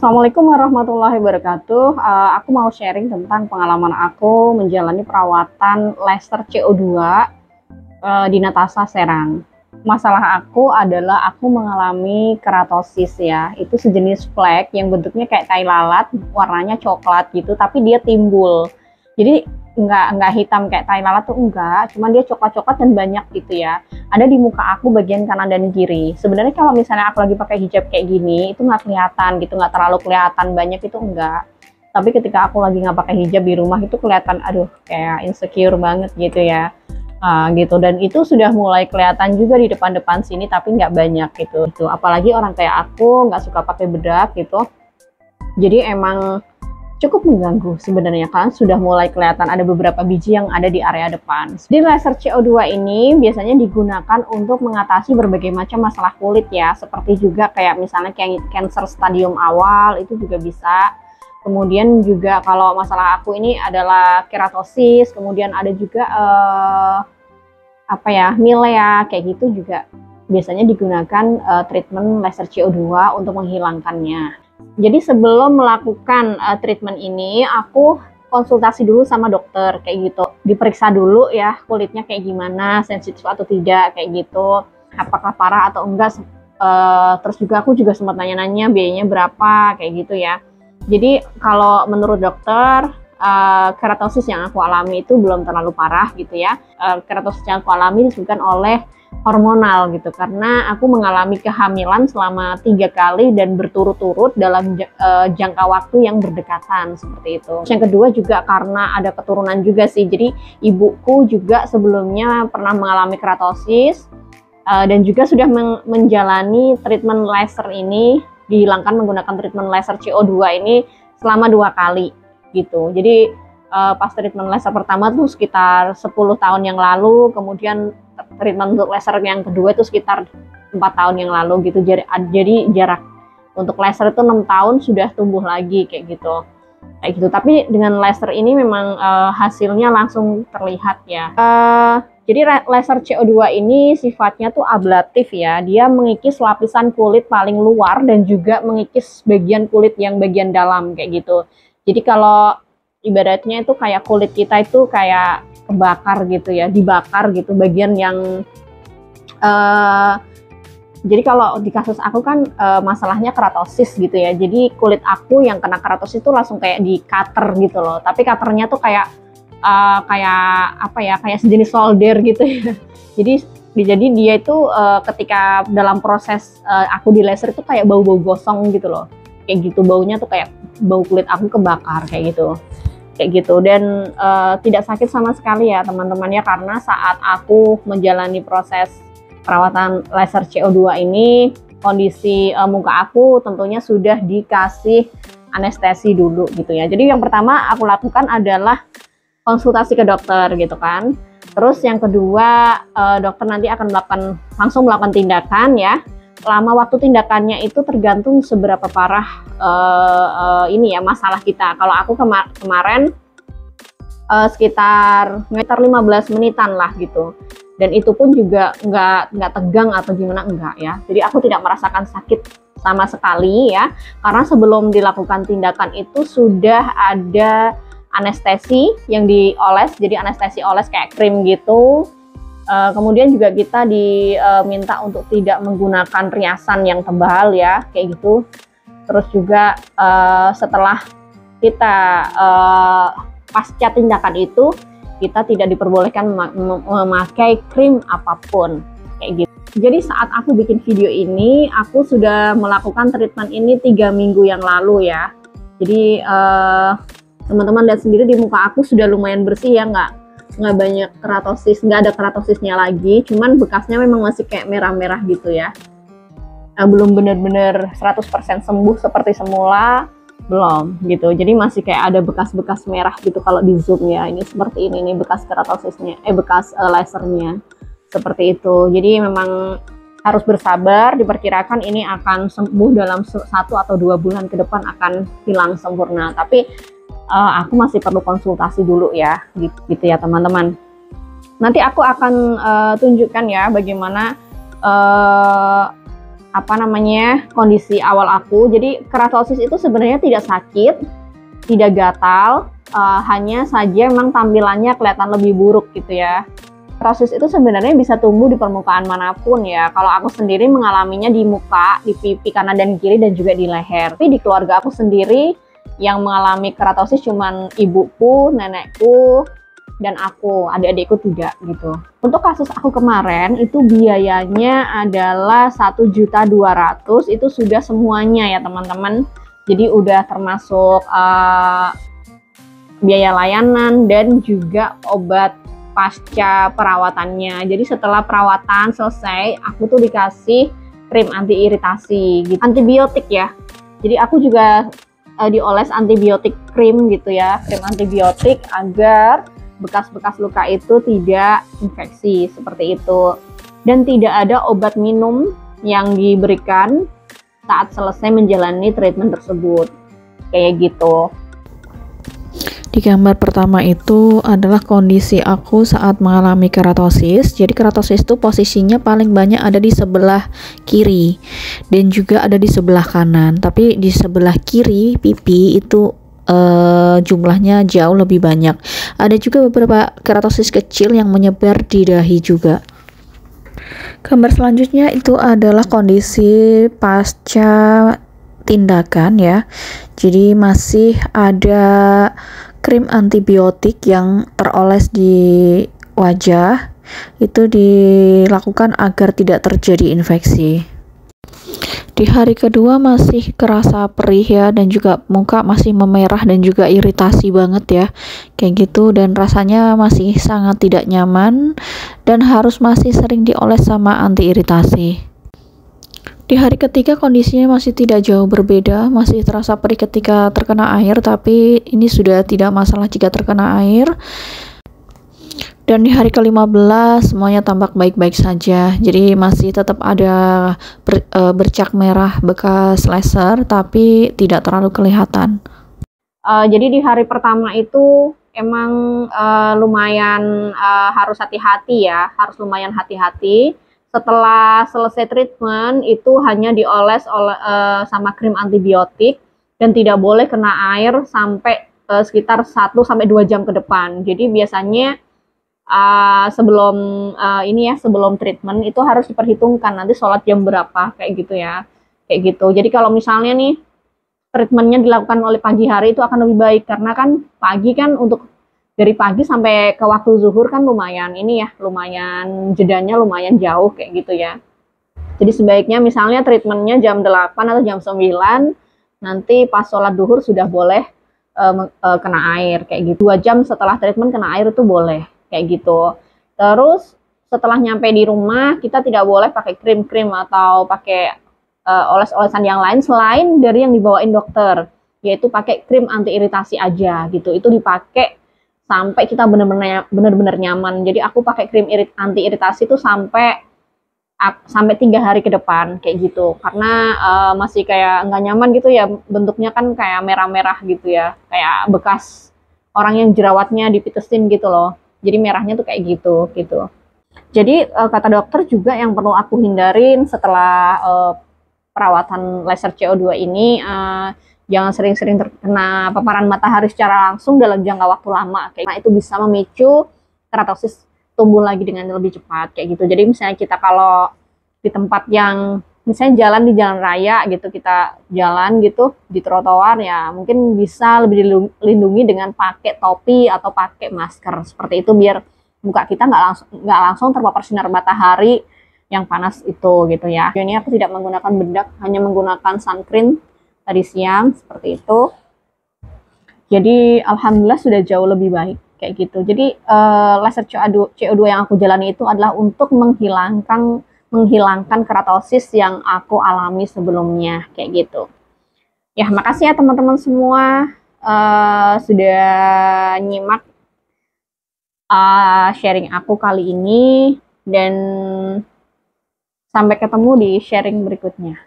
Assalamualaikum warahmatullahi wabarakatuh. Aku mau sharing tentang pengalaman aku menjalani perawatan laser CO2 di Natasa Serang. Masalah aku adalah aku mengalami keratosis ya. Itu sejenis flek yang bentuknya kayak tai lalat, warnanya coklat gitu, tapi dia timbul. Jadi nggak hitam kayak tai lalat tuh enggak, cuman dia coklat-coklat dan banyak gitu ya. Ada di muka aku bagian kanan dan kiri. Sebenarnya kalau misalnya aku lagi pakai hijab kayak gini, itu nggak kelihatan gitu, nggak terlalu kelihatan banyak itu enggak. Tapi ketika aku lagi nggak pakai hijab di rumah itu kelihatan, aduh kayak insecure banget gitu ya. Gitu, dan itu sudah mulai kelihatan juga di depan-depan sini, tapi nggak banyak gitu. Apalagi orang kayak aku nggak suka pakai bedak gitu. Jadi emang cukup mengganggu sebenarnya kan, sudah mulai kelihatan ada beberapa biji yang ada di area depan. Di laser CO2 ini biasanya digunakan untuk mengatasi berbagai macam masalah kulit ya, seperti juga kayak misalnya cancer stadium awal itu juga bisa. Kemudian juga kalau masalah aku ini adalah keratosis, kemudian ada juga milea kayak gitu juga biasanya digunakan treatment laser CO2 untuk menghilangkannya. Jadi sebelum melakukan treatment ini, aku konsultasi dulu sama dokter kayak gitu. Diperiksa dulu ya kulitnya kayak gimana, sensitif atau tidak kayak gitu. Apakah parah atau enggak. Terus juga aku juga sempat nanya-nanya biayanya berapa kayak gitu ya. Jadi kalau menurut dokter, keratosis yang aku alami itu belum terlalu parah gitu ya. Keratosis yang aku alami disebabkan oleh hormonal gitu, karena aku mengalami kehamilan selama 3 kali dan berturut-turut dalam jangka waktu yang berdekatan seperti itu. Yang kedua juga karena ada keturunan juga sih, jadi ibuku juga sebelumnya pernah mengalami keratosis dan juga sudah menjalani treatment laser ini, dihilangkan menggunakan treatment laser CO2 ini selama 2 kali gitu. Jadi pas treatment laser pertama tuh sekitar 10 tahun yang lalu, kemudian treatment untuk laser yang kedua itu sekitar 4 tahun yang lalu gitu. Jadi jarak untuk laser itu 6 tahun sudah tumbuh lagi kayak gitu. Tapi dengan laser ini memang hasilnya langsung terlihat ya. Jadi laser CO2 ini sifatnya tuh ablatif ya. Dia mengikis lapisan kulit paling luar dan juga mengikis bagian kulit yang bagian dalam kayak gitu. Jadi kalau ibaratnya itu kayak kulit kita itu kayak kebakar gitu ya, dibakar gitu bagian yang jadi kalau di kasus aku kan masalahnya keratosis gitu ya. Jadi kulit aku yang kena keratosis itu langsung kayak di cutter gitu loh. Tapi cutternya tuh kayak kayak sejenis solder gitu ya. Jadi dia itu ketika dalam proses aku di laser itu kayak bau-bau gosong gitu loh. Kayak gitu, baunya tuh kayak bau kulit aku kebakar kayak gitu. Dan tidak sakit sama sekali ya teman-teman ya, karena saat aku menjalani proses perawatan laser CO2 ini, kondisi muka aku tentunya sudah dikasih anestesi dulu gitu ya. Jadi yang pertama aku lakukan adalah konsultasi ke dokter gitu kan. Terus yang kedua dokter nanti akan langsung melakukan tindakan ya. Lama waktu tindakannya itu tergantung seberapa parah masalah kita. Kalau aku kemarin sekitar 15 menitan lah gitu, dan itu pun juga nggak tegang atau gimana, enggak ya. Jadi aku tidak merasakan sakit sama sekali ya, karena sebelum dilakukan tindakan itu sudah ada anestesi yang dioles, jadi anestesi oles kayak krim gitu. Kemudian juga kita diminta untuk tidak menggunakan riasan yang tebal ya, kayak gitu. Terus juga setelah kita pasca tindakan itu, kita tidak diperbolehkan memakai krim apapun kayak gitu. Jadi saat aku bikin video ini, aku sudah melakukan treatment ini 3 minggu yang lalu ya. Jadi teman-teman lihat sendiri di muka aku sudah lumayan bersih ya, nggak banyak keratosis, nggak ada keratosisnya lagi, cuman bekasnya memang masih kayak merah-merah gitu ya. Belum benar-benar 100% sembuh seperti semula, belum gitu. Jadi masih kayak ada bekas-bekas merah gitu kalau di zoom ya. Ini seperti ini nih bekas keratosisnya, bekas lasernya seperti itu. Jadi memang harus bersabar, diperkirakan ini akan sembuh dalam 1 atau 2 bulan ke depan akan hilang sempurna. Tapi aku masih perlu konsultasi dulu ya, gitu ya teman-teman. Nanti aku akan tunjukkan ya bagaimana kondisi awal aku. Jadi keratosis itu sebenarnya tidak sakit, tidak gatal, hanya saja memang tampilannya kelihatan lebih buruk gitu ya. Keratosis itu sebenarnya bisa tumbuh di permukaan manapun ya. Kalau aku sendiri mengalaminya di muka, di pipi kanan dan kiri, dan juga di leher. Tapi di keluarga aku sendiri yang mengalami keratosis cuman ibuku, nenekku, dan aku, adik-adikku tidak gitu. Untuk kasus aku kemarin itu biayanya adalah 1.200.000, itu sudah semuanya ya teman-teman. Jadi udah termasuk biaya layanan dan juga obat pasca perawatannya. Jadi setelah perawatan selesai, aku tuh dikasih krim anti iritasi gitu. Antibiotik ya. Jadi aku juga dioles antibiotik krim gitu ya, krim antibiotik agar bekas-bekas luka itu tidak infeksi seperti itu. Dan tidak ada obat minum yang diberikan saat selesai menjalani treatment tersebut. Kayak gitu. Di gambar pertama itu adalah kondisi aku saat mengalami keratosis. Jadi keratosis itu posisinya paling banyak ada di sebelah kiri dan juga ada di sebelah kanan. Tapi di sebelah kiri pipi itu jumlahnya jauh lebih banyak. Ada juga beberapa keratosis kecil yang menyebar di dahi juga. Gambar selanjutnya itu adalah kondisi pasca tindakan ya. Jadi masih ada krim antibiotik yang teroles di wajah. Itu dilakukan agar tidak terjadi infeksi. Di hari kedua masih kerasa perih ya, dan juga muka masih memerah dan juga iritasi banget ya, kayak gitu, dan rasanya masih sangat tidak nyaman dan harus masih sering dioles sama anti iritasi. Di hari ketiga kondisinya masih tidak jauh berbeda, masih terasa perih ketika terkena air, tapi ini sudah tidak masalah jika terkena air. Dan di hari ke-15 semuanya tampak baik-baik saja. Jadi masih tetap ada bercak merah bekas laser, tapi tidak terlalu kelihatan. Jadi di hari pertama itu emang lumayan harus hati-hati ya, harus lumayan hati-hati. Setelah selesai treatment itu hanya dioles sama krim antibiotik dan tidak boleh kena air sampai sekitar 1-2 jam ke depan. Jadi biasanya sebelum sebelum treatment itu harus diperhitungkan nanti sholat jam berapa kayak gitu ya, kayak gitu. Jadi kalau misalnya nih treatmentnya dilakukan oleh pagi hari itu akan lebih baik, karena kan pagi kan untuk dari pagi sampai ke waktu zuhur kan lumayan lumayan jedanya lumayan jauh kayak gitu ya. Jadi sebaiknya misalnya treatmentnya jam 8 atau jam 9, nanti pas sholat zuhur sudah boleh kena air kayak gitu. 2 jam setelah treatment kena air itu boleh kayak gitu. Terus setelah nyampe di rumah kita tidak boleh pakai krim-krim atau pakai oles-olesan yang lain selain dari yang dibawain dokter, yaitu pakai krim anti iritasi aja gitu. Itu dipakai sampai kita benar-benar nyaman. Jadi aku pakai krim anti iritasi itu sampai 3 hari ke depan kayak gitu, karena masih kayak nggak nyaman gitu ya, bentuknya kan kayak merah-merah gitu ya, kayak bekas orang yang jerawatnya dipitesin gitu loh. Jadi merahnya tuh kayak gitu. Jadi kata dokter juga yang perlu aku hindarin setelah perawatan laser CO2 ini, jangan sering-sering terkena paparan matahari secara langsung dalam jangka waktu lama, karena itu bisa memicu keratosis tumbuh lagi dengan lebih cepat kayak gitu. Jadi misalnya kita kalau di tempat yang misalnya jalan di jalan raya gitu, kita jalan gitu di trotoar ya, mungkin bisa lebih dilindungi dengan pakai topi atau pakai masker seperti itu, biar muka kita nggak langsung terpapar sinar matahari yang panas itu gitu ya. Ini aku tidak menggunakan bedak, hanya menggunakan sunscreen tadi siang seperti itu. Jadi alhamdulillah sudah jauh lebih baik kayak gitu. Jadi laser CO2 yang aku jalani itu adalah untuk menghilangkan keratosis yang aku alami sebelumnya kayak gitu. Ya, makasih ya teman-teman semua sudah nyimak sharing aku kali ini, dan sampai ketemu di sharing berikutnya.